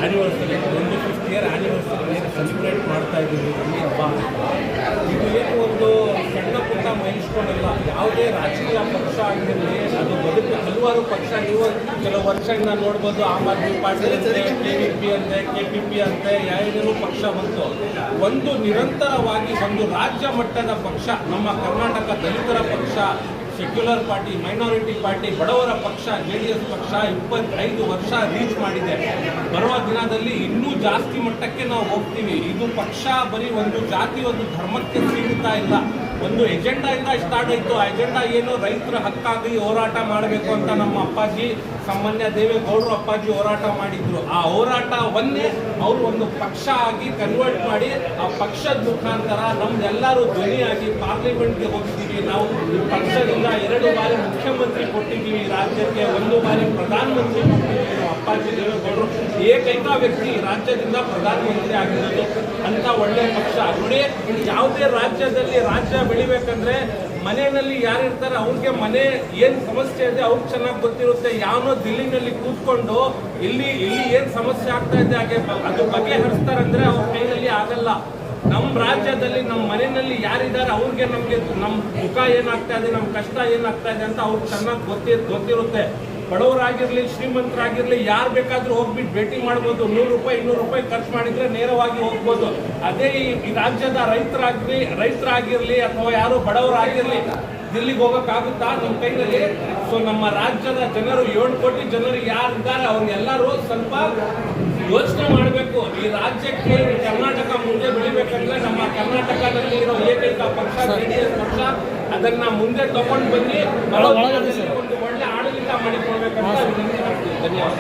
Anniversary 25th year anniversary celebrate ಮಾಡ್ತಾ ಇದ್ದೀವಿ ಈ ಹಬ್ಬ. ಇದು ಏನು ಒಂದು ಸಣ್ಣ ಪುಟ್ಟ ಮೈಲ್ಸ್ಟೋನ್ ಅಲ್ಲ. ಯಾವುದೇ ರಾಜಕೀಯ ಪಕ್ಷ ಆಗಿರಲಿ ಅದು ಬದುಕು ಹಲವಾರು ಪಕ್ಷ ನೀವು ಕೆಲವು ವರ್ಷದಿಂದ ನೋಡ್ಬೋದು. ಆಮ್ ಆದ್ಮಿ ಪಾರ್ಟಿ ಅಂತೆ, KVP ಅಂತೆ, KPP ಅಂತೆ, ಏನೇನೋ ಪಕ್ಷ ಬಂತು. ಒಂದು ನಿರಂತರವಾಗಿ ಒಂದು ರಾಜ್ಯ ಮಟ್ಟದ ಪಕ್ಷ ನಮ್ಮ ಕರ್ನಾಟಕ ದಲಿತರ ಪಕ್ಷ, ಸೆಕ್ಯುಲರ್ ಪಾರ್ಟಿ, ಮೈನಾರಿಟಿ ಪಾರ್ಟಿ, ಬಡವರ ಪಕ್ಷ JDS ಪಕ್ಷ 25 ವರ್ಷ ರೀಚ್ ಮಾಡಿದೆ. ಬರುವ ದಿನದಲ್ಲಿ ಇನ್ನೂ ಜಾಸ್ತಿ ಮಟ್ಟಕ್ಕೆ ನಾವು ಹೋಗ್ತೀವಿ. ಇದು ಪಕ್ಷ ಬರೀ ಒಂದು ಜಾತಿ ಒಂದು ಧರ್ಮಕ್ಕೆ ಸೀಮಿತ ಇಲ್ಲ. ಒಂದು ಎಜೆಂಡಾಯಿಂದ ಸ್ಟಾರ್ಟ್ ಆಯಿತು. ಆ ಎಜೆಂಡಾ ಏನು, ರೈತರ ಹಕ್ಕಾಗಿ ಹೋರಾಟ ಮಾಡಬೇಕು ಅಂತ ನಮ್ಮ ಅಪ್ಪಾಜಿ ಸಾಮಾನ್ಯ ದೇವೇಗೌಡರು ಅಪ್ಪಾಜಿ ಹೋರಾಟ ಮಾಡಿದ್ರು. ಆ ಹೋರಾಟವನ್ನೇ ಅವರು ಒಂದು ಪಕ್ಷ ಆಗಿ ಕನ್ವರ್ಟ್ ಮಾಡಿ ಆ ಪಕ್ಷದ ಮುಖಾಂತರ ನಮ್ದೆಲ್ಲರೂ ಧ್ವನಿಯಾಗಿ ಪಾರ್ಲಿಮೆಂಟ್ಗೆ ಹೋಗಿದ್ದೀವಿ. ನಾವು ಪಕ್ಷದಿಂದ 2 ಬಾರಿ ಮುಖ್ಯಮಂತ್ರಿ ಕೊಟ್ಟಿದ್ದೀವಿ ರಾಜ್ಯಕ್ಕೆ, 1 ಬಾರಿ ಪ್ರಧಾನಮಂತ್ರಿ ಕೊಟ್ಟಿದ್ದೀವಿ. ನಮ್ಮ ಅಪ್ಪಾಜಿ ದೇವೇಗೌಡರು ಏಕೈಕ ವ್ಯಕ್ತಿ ರಾಜ್ಯದಿಂದ ಪ್ರಧಾನಮಂತ್ರಿ ಆಗಿರೋದು. ಅಂತ ಒಳ್ಳೆಯ ಪಕ್ಷ ನೋಡಿ. ಯಾವುದೇ ರಾಜ್ಯದಲ್ಲಿ ರಾಜ್ಯ ಬೆಳಿಬೇಕಂದ್ರೆ ಮನೆಯಲ್ಲಿ ಯಾರಿರ್ತಾರೆ ಅವ್ರಿಗೆ ಮನೆ ಏನು ಸಮಸ್ಯೆ ಇದೆ ಅವ್ರಿಗೆ ಚೆನ್ನಾಗಿ ಗೊತ್ತಿರುತ್ತೆ. ಯಾವನೋ ದಿಲ್ಲಿನಲ್ಲಿ ಕೂತ್ಕೊಂಡು ಇಲ್ಲಿ ಏನು ಸಮಸ್ಯೆ ಆಗ್ತಾ ಇದೆ ಹಾಗೆ ಅದು ಬಗೆಹರಿಸ್ತಾರಂದ್ರೆ ಅವ್ರ ಕೈಯಲ್ಲಿ ಆಗಲ್ಲ. ನಮ್ಮ ರಾಜ್ಯದಲ್ಲಿ ನಮ್ಮ ಮನೆಯಲ್ಲಿ ಯಾರಿದ್ದಾರೆ ಅವ್ರಿಗೆ ನಮ್ಮ ಮುಖ ಏನಾಗ್ತಾ ಇದೆ, ನಮ್ಮ ಕಷ್ಟ ಏನಾಗ್ತಾ ಇದೆ ಅಂತ ಅವ್ರಿಗೆ ಚೆನ್ನಾಗಿ ಗೊತ್ತಿರುತ್ತೆ. ಬಡವರಾಗಿರ್ಲಿ ಶ್ರೀಮಂತರಾಗಿರ್ಲಿ ಯಾರು ಬೇಕಾದ್ರೂ ಹೋಗ್ಬಿಟ್ಟು ಭೇಟಿ ಮಾಡ್ಬೋದು. 100 ರೂಪಾಯಿ 200 ರೂಪಾಯಿ ಖರ್ಚು ಮಾಡಿದ್ರೆ ನೇರವಾಗಿ ಹೋಗ್ಬೋದು. ಅದೇ ಈ ರಾಜ್ಯದ ರೈತರಾಗಿರ್ಲಿ ಅಥವಾ ಯಾರು ಬಡವರಾಗಿರ್ಲಿ ದಿಲ್ಲಿಗೆ ಹೋಗೋಕ್ಕಾಗುತ್ತಾ ನಮ್ಮ ಕೈನಲ್ಲಿ? ಸೊ ನಮ್ಮ ರಾಜ್ಯದ ಜನರು 7 ಕೋಟಿ ಜನರು ಯಾರಿದ್ದಾರೆ ಅವ್ರಿಗೆಲ್ಲರೂ ಸ್ವಲ್ಪ ಯೋಚನೆ ಮಾಡಬೇಕು. ಈ ರಾಜ್ಯಕ್ಕೆ ಕರ್ನಾಟಕ ಮುಂದೆ ಬೆಳಿಬೇಕಂದ್ರೆ ನಮ್ಮ ಕರ್ನಾಟಕದಲ್ಲಿ ಇರೋ ಏಕೈಕ ಪಕ್ಷ JDS ಪಕ್ಷ, ಅದನ್ನ ಮುಂದೆ ತಗೊಂಡು ಬನ್ನಿ ಒಂದು ಒಳ್ಳೆ ಆಡಳಿತ ಮಾಡಿಕೊಡ್ಬೇಕಂತ ಧನ್ಯವಾದ.